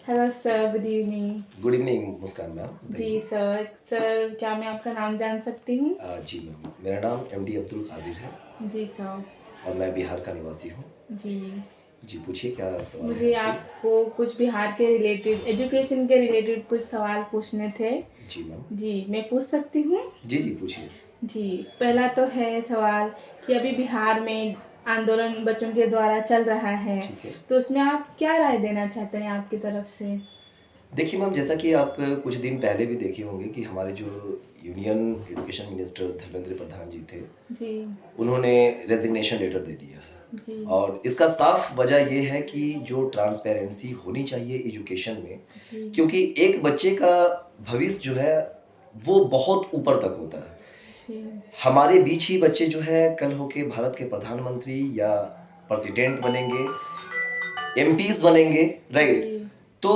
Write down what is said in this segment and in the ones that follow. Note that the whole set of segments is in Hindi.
Hello sir, good evening. Good evening Muskan ma'am, जी बताइए। सर, क्या मैं आपका नाम जान सकती हूँ? जी मैम, मेरा नाम एमडी अब्दुल कादिर है जी सर। और मैं बिहार का निवासी हूँ। जी, जी पूछिए, क्या सवाल है मुझे आपके। आपको कुछ बिहार के रिलेटेड, एजुकेशन के रिलेटेड कुछ सवाल पूछने थे। जी मैम। जी, मैं पूछ सकती हूँ? जी जी पूछिए। जी, पहला तो है सवाल कि अभी बिहार में आंदोलन बच्चों के द्वारा चल रहा है, ठीक है। तो उसमें आप क्या राय देना चाहते हैं आपकी तरफ से? देखिए मैम, जैसा कि आप कुछ दिन पहले भी देखे होंगे कि हमारे जो union education minister Dharmendra Pradhan जी थे, जी। उन्होंने रेजिग्नेशन लेटर दे दिया है। जी। और इसका साफ वजह ये है कि जो ट्रांसपेरेंसी होनी चाहिए एजुकेशन में, जी। क्योंकि एक बच्चे का भविष्य जो है वो बहुत ऊपर तक होता है। जी। हमारे बीच ही बच्चे जो है कल होके भारत के प्रधानमंत्री या प्रेसिडेंट बनेंगे, एमपीज बनेंगे, राइट। जी। तो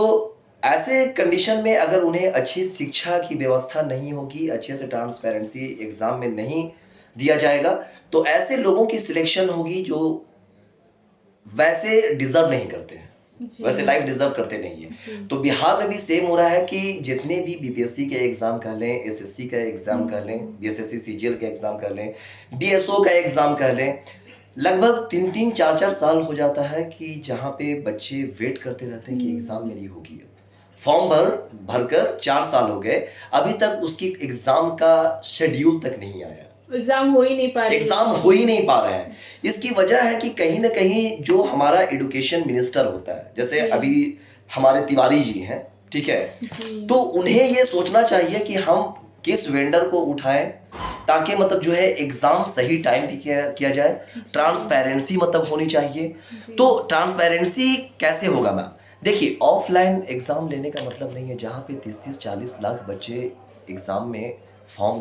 ऐसे कंडीशन में अगर उन्हें अच्छी शिक्षा की व्यवस्था नहीं होगी, अच्छे से ट्रांसपेरेंसी एग्जाम में नहीं दिया जाएगा, तो ऐसे लोगों की सिलेक्शन होगी जो वैसे डिजर्व नहीं करते हैं, जी। वैसे लाइफ डिजर्व करते नहीं है। जी। तो बिहार में भी सेम हो रहा है कि जितने भी बीपीएससी के एग्जाम कर लें, एसएससी का एग्जाम कर लें, बीएसएससी सीजीएल का एग्जाम कर लें, बीएसओ का एग्जाम कर लें, लगभग 3-3 4-4 साल हो जाता है कि जहाँ पे बच्चे वेट करते रहते हैं कि एग्जाम मेरी होगी। फॉर्म भरकर 4 साल हो गए, अभी तक उसकी एग्जाम का शेड्यूल तक नहीं आया, एग्जाम हो ही नहीं पा रही है। एग्जाम हो ही नहीं पा रहे हैं। इसकी वजह है कि कहीं ना कहीं जो हमारा एजुकेशन मिनिस्टर होता है, जैसे जी। अभी हमारे तिवारी जी हैं, ठीक है, जी। तो उन्हें ये सोचना चाहिए कि हम किस वेंडर को उठाएं ताकि मतलब जो है एग्जाम सही टाइम पे किया जाए। ट्रांसपेरेंसी मतलब होनी चाहिए। जी। तो ट्रांसपेरेंसी कैसे होगा मैम? देखिए, ऑफलाइन एग्जाम लेने का मतलब नहीं है जहाँ पे 30-30 40 लाख बच्चे एग्जाम में फॉर्म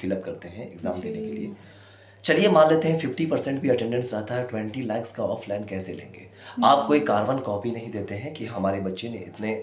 फिलअप करते हैं एग्जाम देने के लिए। चलिए मान लेते हैं 50% भी अटेंडेंस रहता है, 20 लाख का ऑफलाइन कैसे लेंगे? आप कोई कार्बन कॉपी नहीं देते हैं कि हमारे बच्चे ने इतने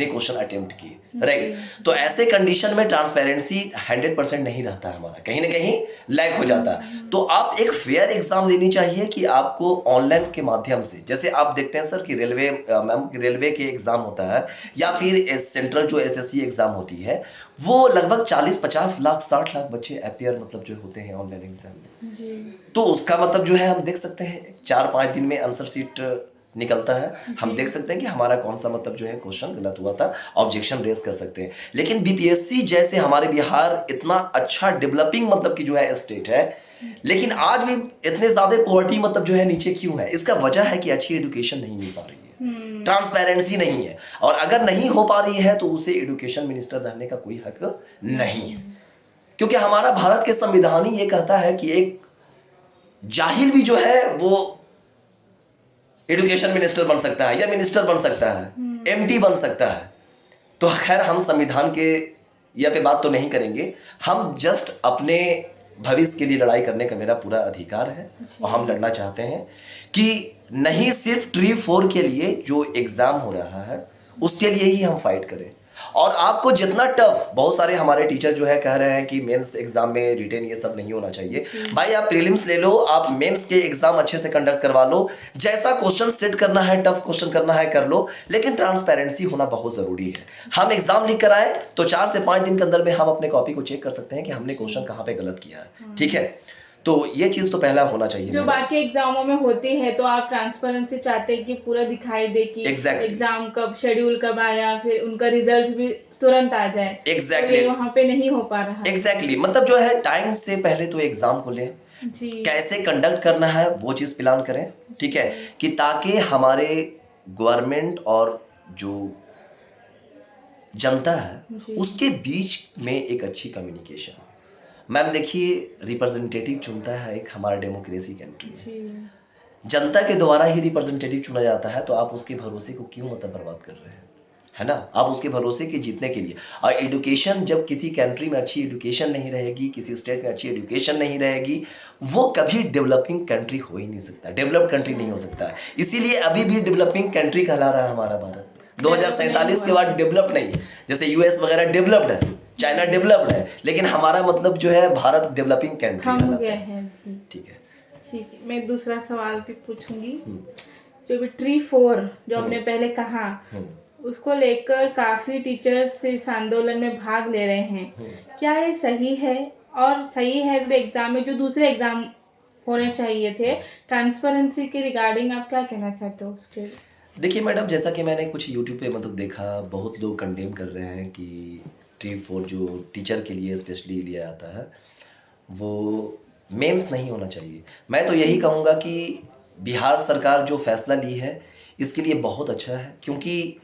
क्वेश्चन अटेम्प्ट किए, राइट। तो ऐसे कंडीशन में ट्रांसपेरेंसी 100% नहीं रहता है, हमारा कहीं ना कहीं लैग हो जाता है। तो आप एक फेयर एग्जाम लेनी चाहिए कि आपको ऑनलाइन के माध्यम से, जैसे आप देखते हैं सर कि रेलवे के एग्जाम होता है या फिर सेंट्रल जो एसएससी एग्जाम होती है, वो लगभग 40-50 लाख 60 लाख बच्चे अपियर मतलब जो होते हैं ऑनलाइन एग्जाम में। जी। तो उसका मतलब जो है हम देख सकते हैं 4-5 दिन में आंसर शीट निकलता है, हम देख सकते हैं कि हमारा कौन सा मतलब जो है क्वेश्चन गलत हुआ था, ऑब्जेक्शन रेज कर सकते हैं। लेकिन बीपीएससी जैसे हमारे बिहार इतना अच्छा डेवलपिंग मतलब की जो है स्टेट है, लेकिन आज भी इतने ज्यादा पॉवर्टी मतलब जो है नीचे क्यों है? इसका वजह है कि अच्छी एजुकेशन नहीं मिल पा रही है, ट्रांसपेरेंसी नहीं है। और अगर नहीं हो पा रही है तो उसे एजुकेशन मिनिस्टर रहने का कोई हक नहीं है, क्योंकि हमारा भारत के संविधान ही ये कहता है कि एक जाहिल भी जो है वो एजुकेशन मिनिस्टर बन सकता है या मिनिस्टर बन सकता है, एमपी बन सकता है। तो खैर हम संविधान के या पे बात तो नहीं करेंगे, हम जस्ट अपने भविष्य के लिए लड़ाई करने का मेरा पूरा अधिकार है और हम लड़ना चाहते हैं कि नहीं सिर्फ ट्री 4 के लिए जो एग्जाम हो रहा है उसके लिए ही हम फाइट करें। और आपको जितना टफ, बहुत सारे हमारे टीचर जो है कह रहे हैं कि मेंस एग्जाम में रिटेन ये सब नहीं होना चाहिए। भाई आप प्रीलिम्स ले लो, आप मेंस के एग्जाम अच्छे से कंडक्ट करवा लो, जैसा क्वेश्चन सेट करना है, टफ क्वेश्चन करना है कर लो, लेकिन ट्रांसपेरेंसी होना बहुत जरूरी है। हम एग्जाम लिख कर आए तो 4 से 5 दिन के अंदर में हम अपने कॉपी को चेक कर सकते हैं कि हमने क्वेश्चन कहाँ पे गलत किया है, ठीक है। तो ये चीज तो पहला होना चाहिए जो मेरा। बाकी एग्जामों में होती है तो आप ट्रांसपेरेंसी चाहते हैं कि पूरा दिखाई दे कि Exactly. एग्जाम कब, शेड्यूल कब आया, फिर उनका रिजल्ट्स भी तुरंत आ जाए। Exactly. तो ये वहाँ पे नहीं हो पा रहा है। एग्जैक्टली मतलब जो है टाइम से पहले तो एग्जाम को लें, जी। कैसे कंडक्ट करना है वो चीज प्लान करें, ठीक है, कि ताकि हमारे गवर्नमेंट और जो जनता है उसके बीच में एक अच्छी कम्युनिकेशन। मैम देखिए, रिप्रेजेंटेटिव चुनता है एक हमारा डेमोक्रेसी कंट्री में, जनता के द्वारा ही रिप्रेजेंटेटिव चुना जाता है, तो आप उसके भरोसे को क्यों मतलब बर्बाद कर रहे हैं, है ना। आप उसके भरोसे के जीतने के लिए, और एजुकेशन जब किसी कंट्री में अच्छी एजुकेशन नहीं रहेगी, किसी स्टेट में अच्छी एजुकेशन नहीं रहेगी, वो कभी डेवलपिंग कंट्री हो ही नहीं सकता, डेवलप्ड कंट्री नहीं हो सकता है। इसीलिए अभी भी डेवलपिंग कंट्री कहला रहा है हमारा भारत। 2047 के बाद डेवलप नहीं है, जैसे यूएस वगैरह डेवलप्ड है, चाइना डेवलप्ड है, लेकिन हमारा मतलब जो है भारत डेवलपिंग कंट्री थम गया है। ठीक है। ठीक है, मैं दूसरा सवाल भी पूछूंगी जो भी ट्री फोर जो हमने पहले कहा, उसको लेकर काफी टीचर्स इस आंदोलन में भाग ले रहे हैं। क्या ये सही है? और सही है एग्जाम में जो दूसरे एग्जाम होने चाहिए थे, ट्रांसपेरेंसी के रिगार्डिंग आप क्या कहना चाहते हो उसके? देखिए मैडम, जैसा कि मैंने कुछ यूट्यूब पे मतलब देखा, बहुत लोग कंडेम कर रहे हैं कि ट्री फोर जो टीचर के लिए स्पेशली लिया जाता है वो मेंस नहीं होना चाहिए। मैं तो यही कहूँगा कि बिहार सरकार जो फैसला ली है इसके लिए बहुत अच्छा है, क्योंकि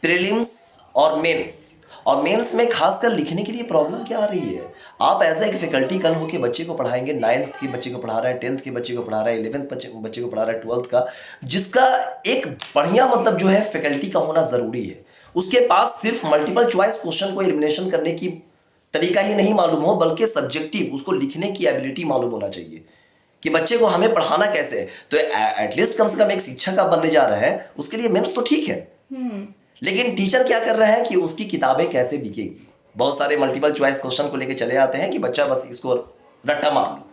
प्रीलिम्स और मेंस में खासकर लिखने के लिए प्रॉब्लम क्या आ रही है। आप एज एक फैकल्टी कल होकर बच्चे को पढ़ाएंगे, 9th के बच्चे को पढ़ा रहा है, 10th के बच्चे को पढ़ा रहा है, 11th बच्चे को पढ़ा रहा है, 12th का, जिसका एक बढ़िया मतलब जो है फैकल्टी का होना ज़रूरी है। उसके पास सिर्फ मल्टीपल चॉइस क्वेश्चन को एलिमिनेशन करने की तरीका ही नहीं मालूम हो, बल्कि सब्जेक्टिव उसको लिखने की एबिलिटी मालूम होना चाहिए कि बच्चे को हमें पढ़ाना कैसे है। तो एटलीस्ट कम से कम एक शिक्षक आप बनने जा रहे हैं, उसके लिए मेंस तो ठीक है, लेकिन टीचर क्या कर रहा है कि उसकी किताबें कैसे बिकेगी। बहुत सारे मल्टीपल चॉइस क्वेश्चन को लेके चले आते हैं कि बच्चा बस इसको रट्टा मार लो।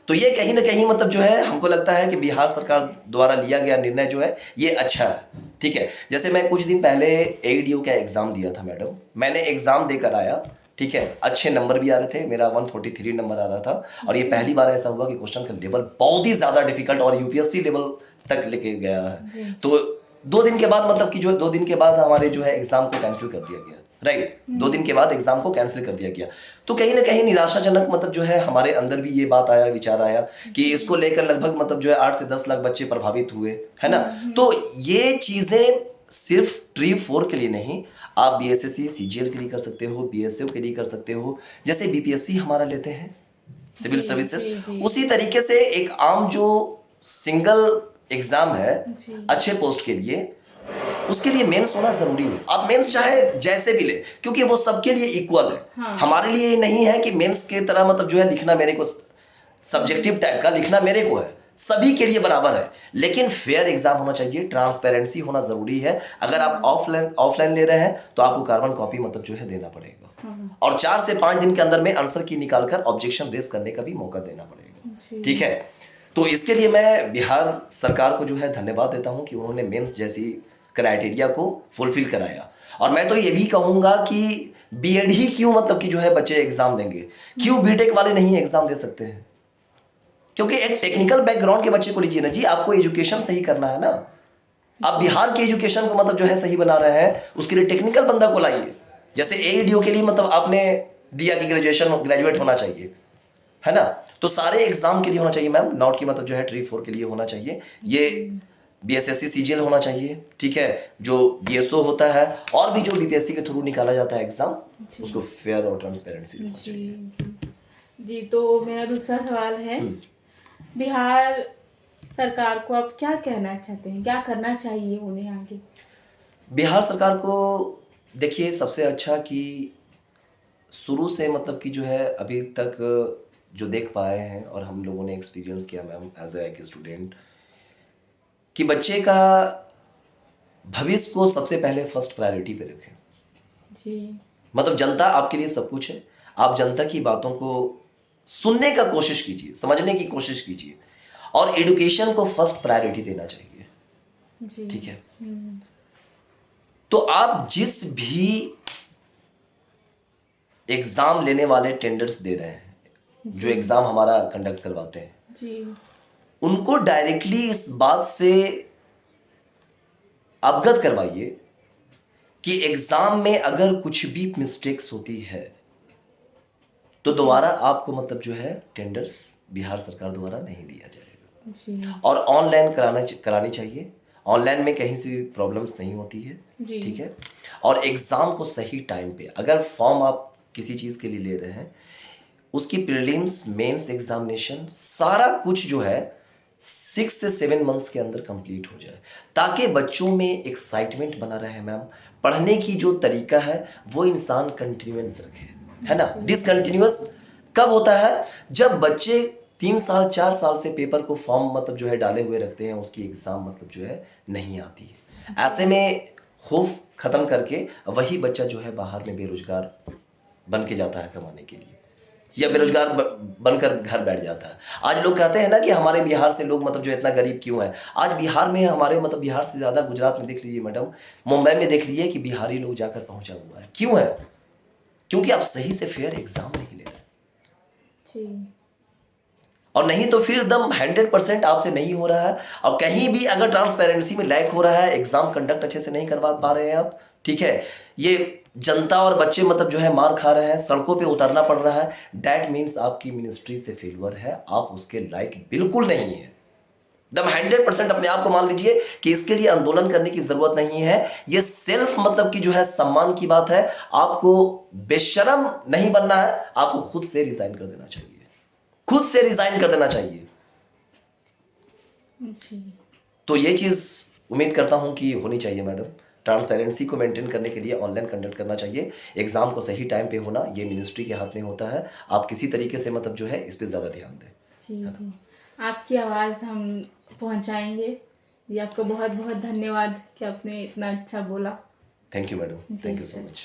तो ये कहीं ना कहीं मतलब जो है हमको लगता है कि बिहार सरकार द्वारा लिया गया निर्णय जो है ये अच्छा है, ठीक है। जैसे मैं कुछ दिन पहले एईडीओ का एग्जाम दिया था मैडम, मैंने एग्जाम देकर आया, ठीक है, अच्छे नंबर भी आ रहे थे, मेरा 143 नंबर आ रहा था। और ये पहली बार ऐसा हुआ कि क्वेश्चन का लेवल बहुत ही ज़्यादा डिफिकल्ट और यूपीएससी लेवल तक लेके गया है। तो 2 दिन के बाद मतलब कि जो 2 दिन के बाद हमारे जो है एग्ज़ाम को कैंसिल कर दिया गया, राइट। 2 दिन के बाद एग्ज़ाम को कैंसिल कर दिया गया। तो कहीं ना कहीं निराशाजनक मतलब जो है हमारे अंदर भी ये बात आया, विचार आया कि इसको लेकर लगभग मतलब जो है 8 से 10 लाख बच्चे प्रभावित हुए, है ना। तो ये चीज़ें सिर्फ ट्री 4 के लिए नहीं, आप बीएसएससी सीजीएल के लिए कर सकते हो, बीएसएफ के लिए कर सकते हो। जैसे बीपीएससी हमारा लेते हैं सिविल सर्विसेज, उसी तरीके से एक आम जो सिंगल एग्जाम है अच्छे पोस्ट के लिए, उसके लिए मेंस होना जरूरी है। आप मेंस चाहे जैसे भी ले, क्योंकि वो सबके लिए इक्वल है। हाँ। हमारे लिए नहीं है कि मेंस के तरह मतलब जो है लिखना मेरे को सब्जेक्टिव टाइप का लिखना मेरे को है, सभी के लिए बराबर है, लेकिन फेयर एग्जाम होना चाहिए, ट्रांसपेरेंसी होना जरूरी है। अगर आप ऑफलाइन ले रहे हैं तो आपको कार्बन कॉपी मतलब जो है देना पड़ेगा, और 4 से 5 दिन के अंदर में आंसर की निकालकर ऑब्जेक्शन रेज करने का भी मौका देना पड़ेगा, ठीक है। तो इसके लिए मैं बिहार सरकार को जो है धन्यवाद देता हूं कि उन्होंने मेंस जैसी क्राइटेरिया को फुलफिल कराया। और मैं तो ये भी कहूंगा कि बीएड ही क्यों मतलब कि जो है बच्चे एग्जाम देंगे, क्यों बीटेक वाले नहीं एग्जाम दे सकते हैं? क्योंकि एक टेक्निकल बैकग्राउंड के बच्चे को लीजिए ना जी, आपको एजुकेशन सही करना है ना। आप बिहार के एजुकेशन को मतलब जो है सही बना रहे हैं, उसके लिए टेक्निकल बंदा को लाइए। जैसे एईडीओ के लिए मतलब आपने दिया कि ग्रेजुएट होना चाहिए, है ना। तो सारे एग्जाम के लिए होना चाहिए मैम, नॉट की मतलब जो है ट्री 4 के लिए होना चाहिए। ये बीएसएससी सीजीएल होना चाहिए, ठीक है, जो बीएसओ होता है, और भी जो बीपीएससी के थ्रू निकाला जाता है एग्जाम, उसको फेयर और ट्रांसपेरेंसी होना चाहिए। जी, तो मेरा दूसरा सवाल है, बिहार सरकार को आप क्या कहना चाहते हैं, क्या करना चाहिए उन्हें आगे? बिहार सरकार को देखिए, सबसे अच्छा कि शुरू से मतलब कि जो है अभी तक जो देख पाए हैं और हम लोगों ने एक्सपीरियंस किया मैम एज ए स्टूडेंट, कि बच्चे का भविष्य को सबसे पहले फर्स्ट प्रायोरिटी पे रखें जी। मतलब जनता आपके लिए सब कुछ है, आप जनता की बातों को सुनने का कोशिश कीजिए, समझने की कोशिश कीजिए, और एजुकेशन को फर्स्ट प्रायोरिटी देना चाहिए जी। ठीक है। तो आप जिस भी एग्जाम लेने वाले टेंडर्स दे रहे हैं, जो एग्जाम हमारा कंडक्ट करवाते हैं जी, उनको डायरेक्टली इस बात से अवगत करवाइए कि एग्जाम में अगर कुछ भी मिस्टेक्स होती है तो दोबारा आपको मतलब जो है टेंडर्स बिहार सरकार द्वारा नहीं दिया जाएगा जी। और ऑनलाइन करानी चाहिए, ऑनलाइन में कहीं से भी प्रॉब्लम्स नहीं होती है, ठीक है। और एग्जाम को सही टाइम पे, अगर फॉर्म आप किसी चीज़ के लिए ले रहे हैं, उसकी प्रीलिम्स मेंस एग्जामिनेशन सारा कुछ जो है 6 से 7 मंथ्स के अंदर कंप्लीट हो जाए, ताकि बच्चों में एक्साइटमेंट बना रहे मैम। पढ़ने की जो तरीका है वो इंसान कंटिन्यूस रखे, है ना। डिसकंटिन्यूस कब होता है? जब बच्चे 3 साल 4 साल से पेपर को फॉर्म मतलब जो है डाले हुए रखते हैं, उसकी एग्जाम मतलब जो है नहीं आती है। ऐसे में खौफ खत्म करके वही बच्चा जो है बाहर में बेरोजगार बन के जाता है कमाने के लिए। या बेरोजगार बनकर घर बैठ जाता है। आज लोग कहते हैं ना कि हमारे बिहार से लोग मतलब जो इतना गरीब क्यों है। आज बिहार में हमारे मतलब बिहार से ज़्यादा गुजरात में देख लीजिए मैडम, मुंबई में देख लीजिए कि बिहारी लोग जाकर पहुंचा हुआ है। क्यों है? क्योंकि आप सही से फेयर एग्जाम नहीं ले रहे, और नहीं तो फिर एकदम 100% आपसे नहीं हो रहा है। और कहीं भी अगर ट्रांसपेरेंसी में लैक हो रहा है, एग्जाम कंडक्ट अच्छे से नहीं करवा पा रहे हैं आप, ठीक है, ये जनता और बच्चे मतलब जो है मार खा रहे हैं, सड़कों पे उतरना पड़ रहा है, दैट मीन्स आपकी मिनिस्ट्री से फेल्यूर है, आप उसके लायक बिल्कुल नहीं है। एकदम 100% अपने आप को मान लीजिए कि इसके लिए आंदोलन करने की जरूरत नहीं है। ये सेल्फ मतलब की जो है सम्मान की बात है। आपको बेशरम नहीं बनना है, आपको खुद से रिजाइन कर देना चाहिए, खुद से रिजाइन कर देना चाहिए। तो ये चीज उम्मीद करता हूं कि होनी चाहिए मैडम। ट्रांसपेरेंसी को मेंटेन करने के लिए ऑनलाइन कंडक्ट करना चाहिए, एग्जाम को सही टाइम पे होना ये मिनिस्ट्री के हाथ में होता है। आप किसी तरीके से मतलब जो है इस पे ज्यादा ध्यान दें। जी, आपकी आवाज़ हम पहुंचाएंगे जी। आपको बहुत बहुत धन्यवाद कि आपने इतना अच्छा बोला। Thank you madam, thank you so sir. Much.